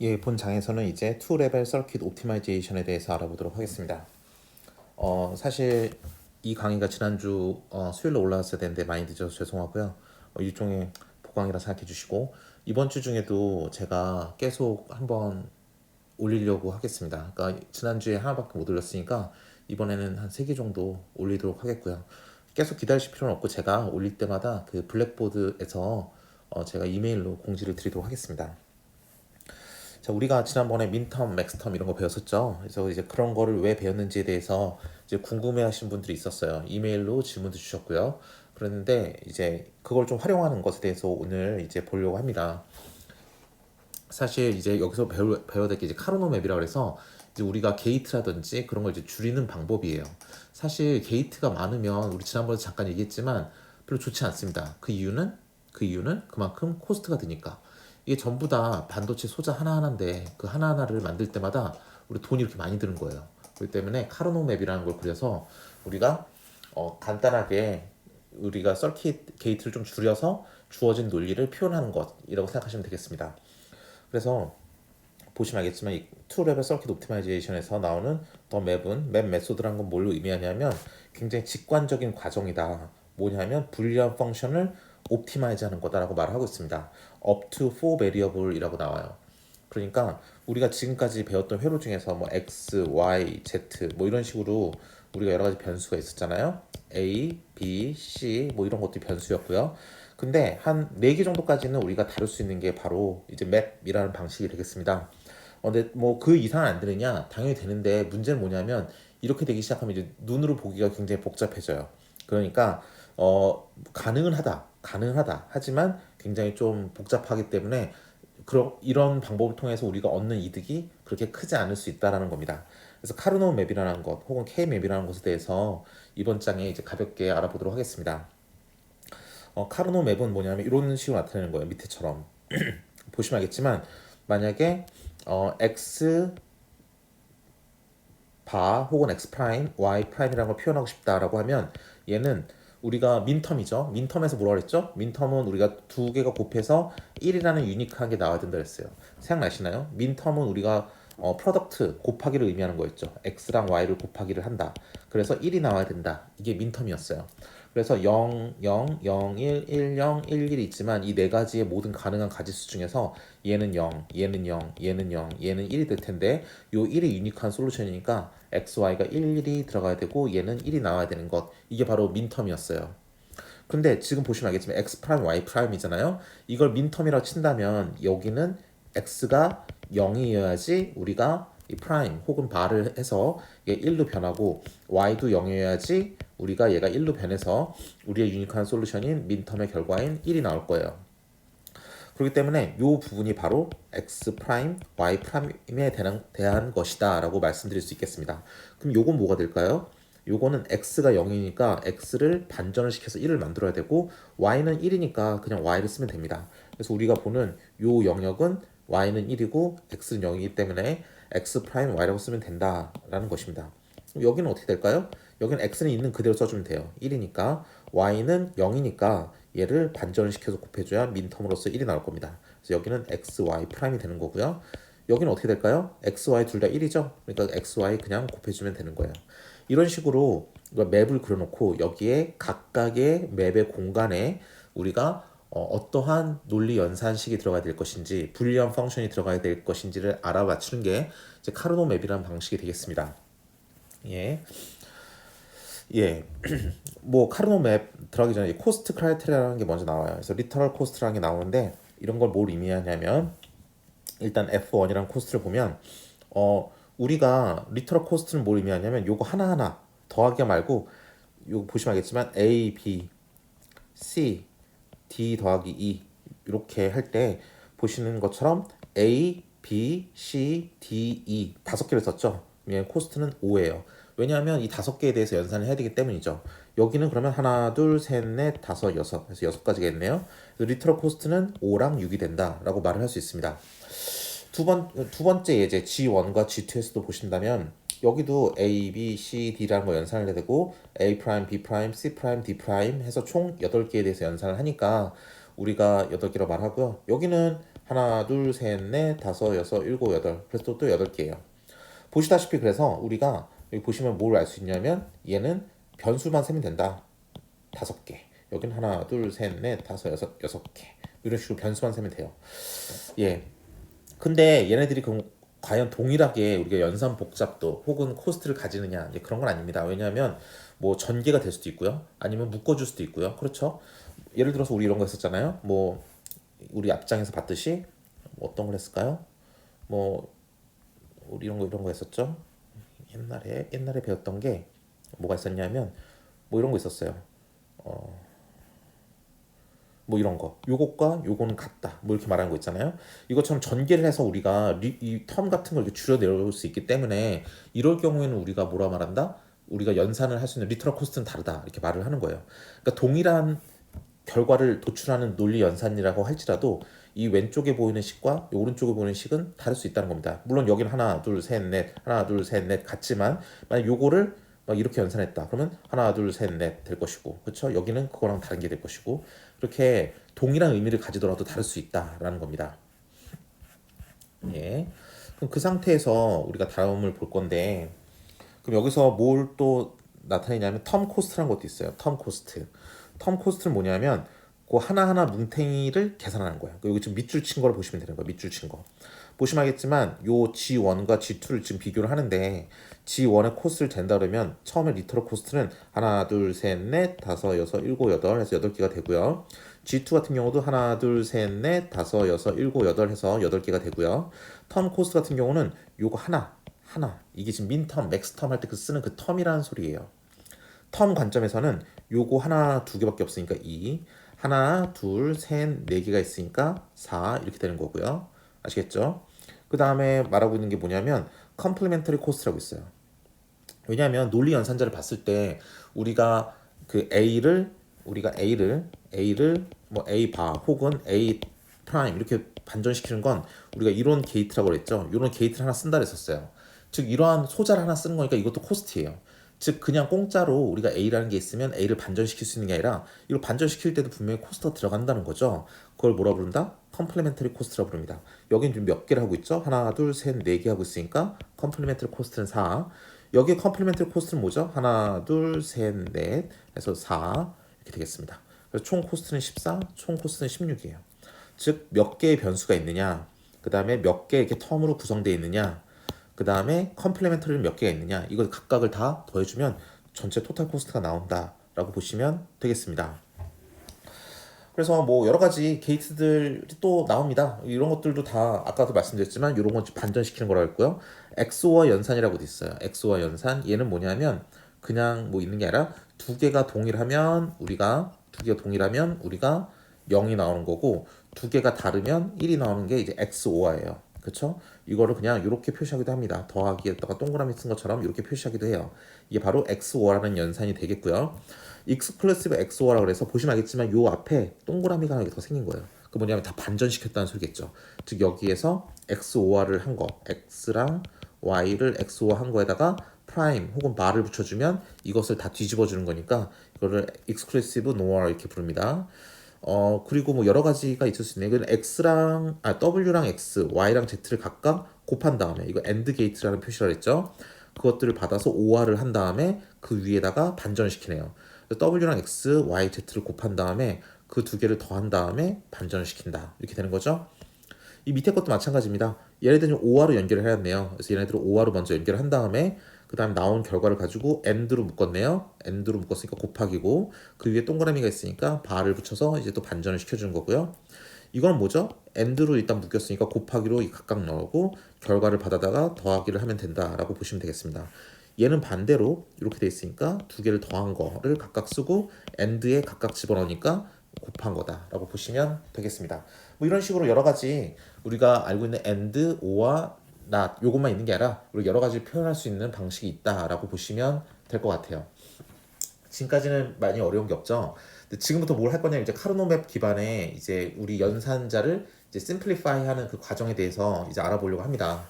예, 본 장에서는 이제 투 레벨 서킷 옵티마이제이션에 대해서 알아보도록 하겠습니다. 사실 이 강의가 지난주 수요일로 올라왔어야 되는데 많이 늦어서 죄송하고요. 일종의 보강이라 생각해 주시고 이번 주 중에도 제가 계속 한번 올리려고 하겠습니다. 그러니까 지난주에 하나밖에 못 올렸으니까 이번에는 한 3개 정도 올리도록 하겠고요. 계속 기다리실 필요는 없고 제가 올릴 때마다 그 블랙보드에서 제가 이메일로 공지를 드리도록 하겠습니다. 자, 우리가 지난번에 민텀, 맥스텀 이런 거 배웠었죠. 그래서 이제 그런 거를 왜 배웠는지에 대해서 이제 궁금해하신 분들이 있었어요. 이메일로 질문도 주셨고요. 그런데 이제 그걸 좀 활용하는 것에 대해서 오늘 이제 보려고 합니다. 사실 이제 여기서 배워야 될 게 이제 카르노 맵이라 그래서 이제 우리가 게이트라든지 그런 걸 이제 줄이는 방법이에요. 사실 게이트가 많으면 우리 지난번에 잠깐 얘기했지만 별로 좋지 않습니다. 그 이유는 그만큼 코스트가 드니까. 이게 전부 다 반도체 소자 하나하나인데 그 하나하나를 만들 때마다 우리 돈이 이렇게 많이 드는 거예요. 그렇기 때문에 카르노 맵이라는 걸 그려서 우리가 간단하게 우리가 서킷 게이트를 좀 줄여서 주어진 논리를 표현하는 것이라고 생각하시면 되겠습니다. 그래서 보시면 알겠지만 이 투 레벨 서킷 옵티마이제이션에서 나오는 더 맵은 맵 메소드라는 건 뭘 의미하냐면 굉장히 직관적인 과정이다. 뭐냐면 불리한 펑션을 옵티마이즈 하는 거다라고 말을 하고 있습니다. up to 4 variable이라고 나와요. 그러니까 우리가 지금까지 배웠던 회로 중에서 뭐 x, y, z 뭐 이런 식으로 우리가 여러 가지 변수가 있었잖아요. a, b, c 뭐 이런 것도 변수였고요. 근데 한 4개 정도까지는 우리가 다룰 수 있는 게 바로 이제 맵이라는 방식이 되겠습니다. 근데 뭐 그 이상 안 되느냐? 당연히 되는데 문제는 뭐냐면 이렇게 되기 시작하면 이제 눈으로 보기가 굉장히 복잡해져요. 그러니까 가능하다. 하지만 굉장히 좀 복잡하기 때문에 이런 방법을 통해서 우리가 얻는 이득이 그렇게 크지 않을 수 있다라는 겁니다. 그래서 카르노 맵이라는 것 혹은 K 맵이라는 것에 대해서 이번 장에 이제 가볍게 알아보도록 하겠습니다. 카르노 맵은 뭐냐면 이런 식으로 나타내는 거예요. 밑에처럼 보시면 알겠지만 만약에 x 바 혹은 x 프라임, y 프라임이라는 걸 표현하고 싶다라고 하면 얘는 우리가 민텀이죠. 민텀에서 뭐라 그랬죠? 민텀은 우리가 두 개가 곱해서 1이라는 유니크한 게 나와야 된다 그랬어요. 생각나시나요? 민텀은 우리가 프로덕트 곱하기를 의미하는 거였죠. x랑 y를 곱하기를 한다. 그래서 1이 나와야 된다. 이게 민텀이었어요. 그래서 0, 0, 0, 1, 1, 0, 1, 1이 있지만 이 네 가지의 모든 가능한 가지수 중에서 얘는 0, 얘는 0, 얘는 0, 얘는 1이 될 텐데 요 1이 유니크한 솔루션이니까 x, y가 1, 1이 들어가야 되고 얘는 1이 나와야 되는 것. 이게 바로 민텀이었어요. 근데 지금 보시면 알겠지만 x 프라임, y 프라임이잖아요. 이걸 민텀이라고 친다면 여기는 x가 0이어야지 우리가 이 프라임 혹은 바를 해서 이게 1로 변하고 y도 0이어야지 우리가 얘가 1로 변해서 우리의 유니크한 솔루션인 민텀의 결과인 1이 나올 거예요. 그렇기 때문에 이 부분이 바로 x 프라임, y 프라임에 대한 것이다라고 말씀드릴 수 있겠습니다. 그럼 요건 뭐가 될까요? 요거는 x가 0이니까 x를 반전을 시켜서 1을 만들어야 되고 y는 1이니까 그냥 y를 쓰면 됩니다. 그래서 우리가 보는 요 영역은 y는 1이고 x는 0이기 때문에 x 프라임 y라고 쓰면 된다라는 것입니다. 그럼 여기는 어떻게 될까요? 여기는 x는 있는 그대로 써주면 돼요. 1이니까 y는 0이니까 얘를 반전을 시켜서 곱해줘야 민텀으로서 1이 나올 겁니다. 그래서 여기는 x, y 프라임이 되는 거고요. 여기는 어떻게 될까요? x, y 둘 다 1이죠? 그러니까 x, y 그냥 곱해주면 되는 거예요. 이런 식으로 맵을 그려놓고 여기에 각각의 맵의 공간에 우리가 어떠한 논리 연산식이 들어가야 될 것인지 불리한 펑션이 들어가야 될 것인지를 알아맞추는 게 이제 카르노 맵이라는 방식이 되겠습니다. 예. 예. 뭐 카르노 맵 들어가기 전에 코스트 크라이테리아라는 게 먼저 나와요. 그래서 리터럴 코스트라는 게 나오는데 이런 걸 뭘 의미하냐면 일단 F1이랑 코스트를 보면 우리가 리터럴 코스트는 뭘 의미하냐면 요거 하나하나 더하기 말고 요거 보시면 알겠지만 A, B, C, D 더하기 E 이렇게 할 때 보시는 것처럼 A, B, C, D, E 5개를 썼죠. 그러면 코스트는 5예요. 왜냐하면 이 5개에 대해서 연산을 해야 되기 때문이죠. 여기는 그러면 하나, 둘, 셋, 넷, 다섯, 여섯 그래서 6가지겠네요. 리터럴 코스트는 5랑 6이 된다라고 말을 할 수 있습니다. 두 번째 예제 G1과 G2에서도 보신다면 여기도 A, B, C, D라는 거 연산을 해야 되고 A 프라임, B 프라임, C 프라임, D 프라임 해서 총 8개에 대해서 연산을 하니까 우리가 8개로 말하고요. 여기는 하나, 둘, 셋, 넷, 다섯, 여섯, 일곱, 여덟. 그래서 또 8개예요. 보시다시피 그래서 우리가 여기 보시면 뭘 알 수 있냐면 얘는 변수만 세면 된다. 5개. 여기는 하나, 둘, 셋, 넷, 다섯, 여섯 개. 이런 식으로 변수만 세면 돼요. 예. 근데 얘네들이 그럼 과연 동일하게 우리가 연산 복잡도 혹은 코스트를 가지느냐 이제 그런 건 아닙니다. 왜냐하면 뭐 전개가 될 수도 있고요. 아니면 묶어줄 수도 있고요. 그렇죠? 예를 들어서 우리 이런 거 했었잖아요. 뭐 우리 앞장에서 봤듯이 뭐 어떤 걸 했을까요? 뭐 우리 이런 거 했었죠. 옛날에 배웠던 게 뭐가 있었냐면 뭐 이런 거 있었어요. 뭐 이런 거 요것과 요거는 같다 뭐 이렇게 말하는 거 있잖아요. 이것처럼 전개를 해서 우리가 이 텀 같은 걸 이렇게 줄여내올 수 있기 때문에 이럴 경우에는 우리가 뭐라 말한다? 우리가 연산을 할 수 있는 리터럴 코스트는 다르다 이렇게 말을 하는 거예요. 그러니까 동일한 결과를 도출하는 논리 연산이라고 할지라도 이 왼쪽에 보이는 식과 이 오른쪽에 보이는 식은 다를 수 있다는 겁니다. 물론 여기는 하나 둘 셋 넷 하나 둘 셋 넷 같지만 만약 요거를 막 이렇게 연산했다 그러면 하나 둘 셋 넷 될 것이고 그렇죠? 여기는 그거랑 다른 게 될 것이고 그렇게 동일한 의미를 가지더라도 다를 수 있다라는 겁니다. 예. 그럼 그 상태에서 우리가 다음을 볼 건데 그럼 여기서 뭘 또 나타내냐면 텀 코스트라는 것도 있어요. 텀 코스트. 텀 코스트는 뭐냐면 그 하나하나 뭉탱이를 계산하는 거예요. 여기 지금 밑줄 친 거를 보시면 되는 거예요. 밑줄 친 거. 보시면 알겠지만 요 G1과 G2를 지금 비교를 하는데 G1의 코스트를 잰다 그러면 처음에 리터럴 코스트는 하나, 둘, 셋, 넷, 다섯, 여섯, 일곱, 여덟 해서 8개가 되고요. G2 같은 경우도 하나, 둘, 셋, 넷, 다섯, 여섯, 일곱, 여덟 해서 8개가 되고요. 텀 코스트 같은 경우는 요거 하나 이게 지금 민텀, 맥스텀 할 때 그 쓰는 그 텀이라는 소리예요. 텀 관점에서는 요거 하나, 2개밖에 없으니까 2 하나, 둘, 셋, 4개가 있으니까 4 이렇게 되는 거고요. 아시겠죠? 그 다음에 말하고 있는 게 뭐냐면 컴플리멘터리 코스트라고 있어요. 왜냐하면 논리 연산자를 봤을 때 우리가 그 A를 뭐 A 바 혹은 A 프라임 이렇게 반전시키는 건 우리가 이론 게이트라고 그랬죠. 이런 게이트를 하나 쓴다 그랬었어요. 즉 이러한 소자를 하나 쓰는 거니까 이것도 코스트예요. 즉 그냥 공짜로 우리가 A라는 게 있으면 A를 반전시킬 수 있는 게 아니라 이걸 반전시킬 때도 분명히 코스트가 들어간다는 거죠. 그걸 뭐라 부른다? 컴플리멘터리 코스트라고 부릅니다. 여긴 지금 몇 개를 하고 있죠? 하나, 둘, 셋, 4개 하고 있으니까 컴플리멘터리 코스트는 4. 여기 컴플리멘터리 코스트는 뭐죠? 하나, 둘, 셋, 넷 해서 4 이렇게 되겠습니다. 그래서 총 코스트는 14, 총 코스트는 16이에요. 즉 몇 개의 변수가 있느냐, 그 다음에 몇 개의 이렇게 텀으로 구성되어 있느냐, 그 다음에 컴플리멘터리는 몇 개가 있느냐, 이걸 각각을 다 더해주면 전체 토탈 코스트가 나온다라고 보시면 되겠습니다. 그래서 뭐 여러 가지 게이트들이 또 나옵니다. 이런 것들도 다 아까도 말씀드렸지만 이런 건 반전시키는 거라고 했고요. 엑소와 연산이라고 돼 있어요. 엑소와 연산. 얘는 뭐냐면 그냥 뭐 있는 게 아니라 두 개가 동일하면 우리가 0이 나오는 거고 두 개가 다르면 1이 나오는 게 이제 XOR예요. 그렇죠? 이거를 그냥 이렇게 표시하기도 합니다. 더하기에다가 동그라미 쓴 것처럼 이렇게 표시하기도 해요. 이게 바로 XOR라는 연산이 되겠고요. 익스클루시브 XOR라고 해서 보시면 알겠지만 요 앞에 동그라미가 하나 더 생긴 거예요. 그 뭐냐면 다 반전시켰다는 소리겠죠. 즉 여기에서 XOR을 한 거, X랑 Y를 XOR 한 거에다가 프라임 혹은 바를 붙여주면 이것을 다 뒤집어 주는 거니까 이거를 exclusive NOR 이렇게 부릅니다. 그리고 뭐 여러 가지가 있을 수 있네요. 이건 W랑 X, Y랑 Z를 각각 곱한 다음에 이거 AND 게이트라는 표시를 했죠. 그것들을 받아서 OR을 한 다음에 그 위에다가 반전시키네요. W랑 X, Y, Z를 곱한 다음에 그 두 개를 더한 다음에 반전을 시킨다. 이렇게 되는 거죠. 이 밑에 것도 마찬가지입니다. 얘네들은 OR로 연결을 해야겠네요. 그래서 얘네들을 OR로 먼저 연결을 한 다음에 그 다음 나온 결과를 가지고 AND로 묶었네요. AND로 묶었으니까 곱하기고 그 위에 동그라미가 있으니까 바를 붙여서 이제 또 반전을 시켜주는 거고요. 이건 뭐죠? AND로 일단 묶였으니까 곱하기로 각각 넣고 결과를 받아다가 더하기를 하면 된다라고 보시면 되겠습니다. 얘는 반대로 이렇게 돼 있으니까 두 개를 더한 거를 각각 쓰고 AND에 각각 집어넣으니까 곱한 거다라고 보시면 되겠습니다. 뭐 이런 식으로 여러 가지 우리가 알고 있는 AND, OR, NOT 요것만 있는 게 아니라 우리 여러 가지 표현할 수 있는 방식이 있다라고 보시면 될 것 같아요. 지금까지는 많이 어려운 게 없죠. 근데 지금부터 뭘 할 거냐면 이제 카르노맵 기반의 이제 우리 연산자를 이제 심플리파이하는 그 과정에 대해서 이제 알아보려고 합니다.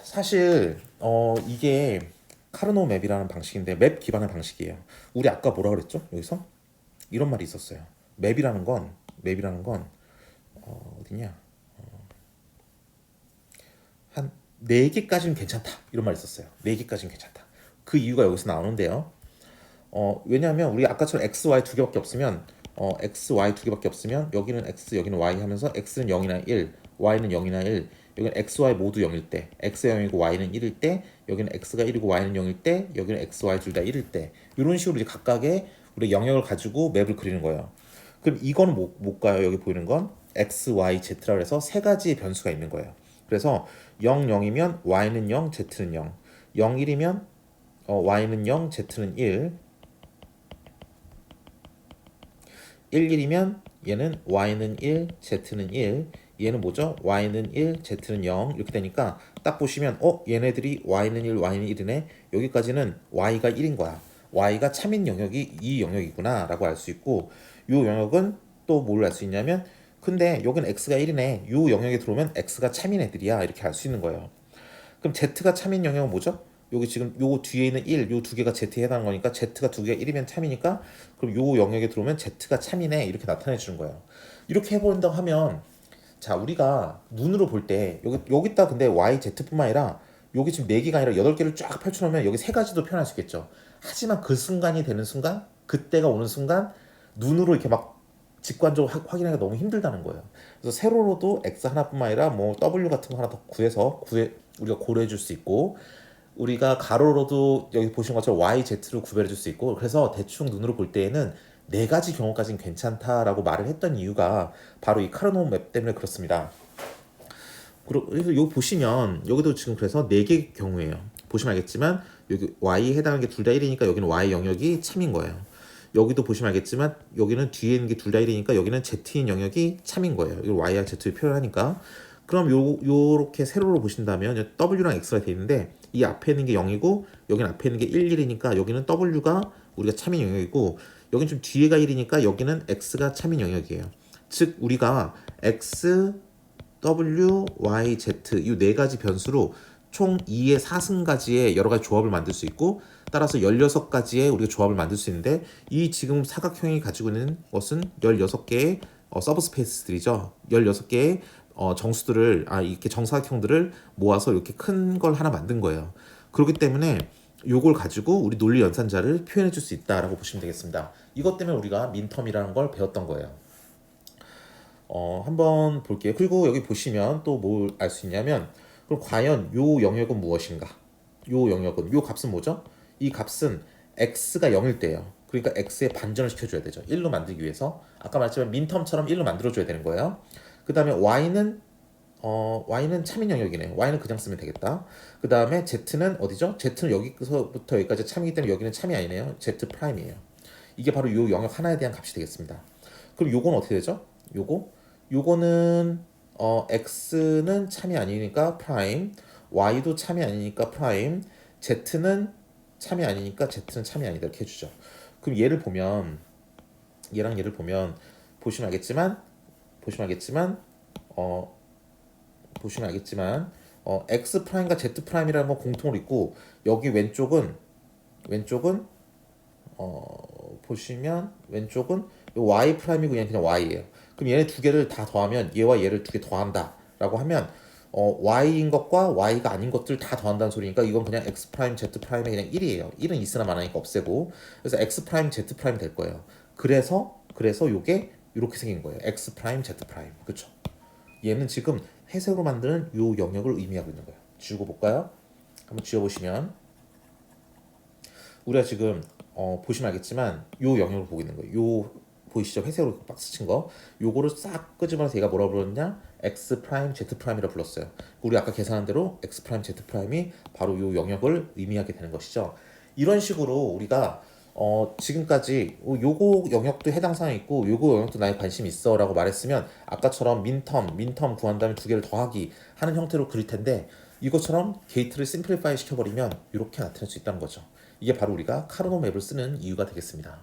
사실 이게 카르노 맵이라는 방식인데 맵 기반의 방식이에요. 우리 아까 뭐라 그랬죠? 여기서 이런 말이 있었어요. 맵이라는 건 어디냐? 한 4개까지는 괜찮다. 이런 말이 있었어요. 4개까지는 괜찮다. 그 이유가 여기서 나오는데요. 왜냐하면 우리 아까처럼 x, y 두 개밖에 없으면 x, y 두 개밖에 없으면 여기는 x, 여기는 y 하면서 x는 0이나 1, y는 0이나 1, 여기는 x, y 모두 0일 때, x가 0이고 y는 1일 때, 여기는 x가 1이고 y는 0일 때, 여기는 x, y 둘 다 1일 때, 이런 식으로 이제 각각의 우리 영역을 가지고 맵을 그리는 거예요. 그럼 이거는 뭘까요? 여기 보이는 건 x, y, z라고 해서 세 가지의 변수가 있는 거예요. 그래서 0, 0이면 y는 0, z는 0, 0, 1이면 y는 0, z는 1, 1, 1이면 얘는 y는 1, z는 1, 얘는 뭐죠? y는 1, z는 0 이렇게 되니까 딱 보시면 얘네들이 y는 1, y는 1이네. 여기까지는 y가 1인 거야. y가 참인 영역이 이 영역이구나 라고 알 수 있고 이 영역은 또 뭘 알 수 있냐면 근데 여기는 x가 1이네. 이 영역에 들어오면 x가 참인 애들이야 이렇게 알 수 있는 거예요. 그럼 z가 참인 영역은 뭐죠? 여기 지금 요 뒤에 있는 1, 요 두 개가 z에 해당하는 거니까 z가 두 개가 1이면 참이니까 그럼 요 영역에 들어오면 z가 참이네 이렇게 나타내 주는 거예요. 이렇게 해본다고 하면 자 우리가 눈으로 볼 때 여기다 근데 y, z뿐만 아니라 여기 지금 4개가 아니라 8개를 쫙 펼쳐놓으면 여기 세 가지도 표현할 수 있겠죠. 하지만 그 순간이 되는 순간 그때가 오는 순간 눈으로 이렇게 막 직관적으로 확인하기가 너무 힘들다는 거예요. 그래서 세로로도 x 하나뿐만 아니라 뭐 w 같은 거 하나 더 우리가 고려해 줄 수 있고 우리가 가로로도 여기 보시는 것처럼 y, z로 구별해 줄 수 있고 그래서 대충 눈으로 볼 때에는 4가지 경우까지는 괜찮다라고 말을 했던 이유가 바로 이 카르노 맵 때문에 그렇습니다. 그래서 여기 보시면 여기도 지금 그래서 4개 경우예요. 보시면 알겠지만 여기 y에 해당하는 게 둘 다 1이니까 여기는 y 영역이 참인 거예요. 여기도 보시면 알겠지만 여기는 뒤에 있는 게 둘 다 1이니까 여기는 z인 영역이 참인 거예요. 이걸 y와 z를 표현하니까 그럼 요렇게 세로로 보신다면 w랑 x가 돼 있는데 이 앞에 있는 게 0이고 여기는 앞에 있는 게 1, 1이니까 여기는 w가 우리가 참인 영역이고 여기는 좀 뒤에가 1이니까 여기는 x가 참인 영역이에요. 즉 우리가 x, w, y, z 이 4가지 변수로 총 2의 4승가지의 여러 가지 조합을 만들 수 있고 따라서 16가지의 우리가 조합을 만들 수 있는데 이 지금 사각형이 가지고 있는 것은 16개의 서브스페이스들이죠. 16개의 정수들을 이렇게 정사각형들을 모아서 이렇게 큰 걸 하나 만든 거예요. 그렇기 때문에 요걸 가지고 우리 논리 연산자를 표현해 줄 수 있다라고 보시면 되겠습니다. 이것 때문에 우리가 민텀이라는 걸 배웠던 거예요. 한번 볼게요. 그리고 여기 보시면 또 뭘 알 수 있냐면 그럼 과연 요 영역은 무엇인가? 요 영역은 요 값은 뭐죠? 이 값은 x가 0일 때예요. 그러니까 x에 반전을 시켜줘야 되죠. 1로 만들기 위해서 아까 말했지만 민텀처럼 1로 만들어줘야 되는 거예요. 그 다음에 y는 참인 영역이네요. y는 그냥 쓰면 되겠다. 그 다음에 z는 어디죠? z는 여기서부터 여기까지 참이기 때문에 여기는 참이 아니네요. z 프라임이에요. 이게 바로 요 영역 하나에 대한 값이 되겠습니다. 그럼 요건 어떻게 되죠? 요거는 x는 참이 아니니까 프라임, y도 참이 아니니까 프라임, z는 참이 아니니까 z는 참이 아니다 이렇게 해주죠. 그럼 얘를 보면 보시면 알겠지만 x 프라임과 z 프라임이라는 건 공통으로 있고 여기 왼쪽은 보시면 왼쪽은 y 프라임이고 그냥 y예요. 그럼 얘네 두 개를 다 더하면 얘와 얘를 두 개 더한다라고 하면 y인 것과 y가 아닌 것들 다 더한다는 소리니까 이건 그냥 x 프라임 z 프라임의 그냥 1이에요. 1은 있으나 마나니까 없애고 그래서 x 프라임 z 프라임 될 거예요. 그래서 요게 이렇게 생긴 거예요. x 프라임 z 프라임 그렇죠? 얘는 지금 회색으로 만드는 요 영역을 의미하고 있는 거예요. 지우고 볼까요? 한번 지워보시면 우리가 지금 보시면 알겠지만 요 영역을 보고 있는 거예요. 요 보이시죠? 회색으로 박스 친 거. 요거를 싹 끄집어내서 얘가 뭐라고 불렀냐? x 프라임 z 프라임이라고 불렀어요. 우리 아까 계산한 대로 x 프라임 z 프라임이 바로 요 영역을 의미하게 되는 것이죠. 이런 식으로 우리가 지금까지 요거 영역도 해당 사항이 있고 요거 영역도 나에 관심이 있어 라고 말했으면 아까처럼 민텀 구한 다음에 두 개를 더하기 하는 형태로 그릴 텐데 이것처럼 게이트를 심플리파이 시켜버리면 이렇게 나타낼 수 있다는 거죠. 이게 바로 우리가 카르노 맵을 쓰는 이유가 되겠습니다.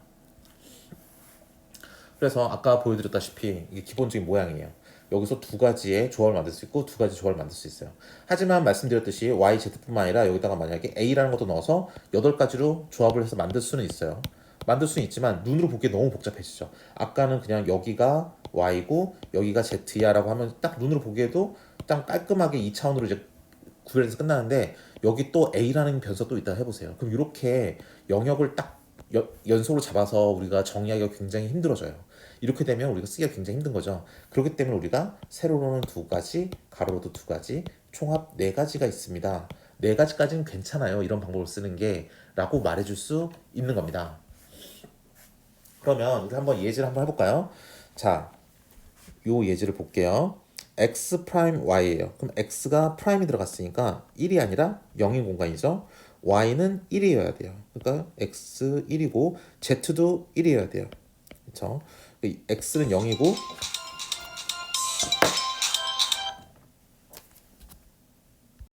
그래서 아까 보여드렸다시피 이게 기본적인 모양이에요. 여기서 두 가지의 조합을 만들 수 있고 두 가지 조합을 만들 수 있어요. 하지만 말씀드렸듯이 y, z뿐만 아니라 여기다가 만약에 a라는 것도 넣어서 8가지로 조합을 해서 만들 수는 있어요. 만들 수는 있지만 눈으로 보기에 너무 복잡해지죠. 아까는 그냥 여기가 y고 여기가 z야라고 하면 딱 눈으로 보기에도 딱 깔끔하게 2차원으로 이제 구별해서 끝나는데 여기 또 a라는 변수가 또 있다 해보세요. 그럼 이렇게 영역을 딱 연속으로 잡아서 우리가 정의하기가 굉장히 힘들어져요. 이렇게 되면 우리가 쓰기가 굉장히 힘든 거죠. 그렇기 때문에 우리가 세로로는 두 가지, 가로로도 두 가지, 총합 네 가지가 있습니다. 네 가지까지는 괜찮아요. 이런 방법을 쓰는 게 라고 말해줄 수 있는 겁니다. 그러면 우리 한번 예제를 한번 해볼까요? 자, 요 예제를 볼게요. x 프라임 y예요. 그럼 x가 프라임이 들어갔으니까 1이 아니라 0인 공간이죠. y는 1이어야 돼요. 그러니까 x 1이고 z도 1이어야 돼요. 그렇죠? x는 0이고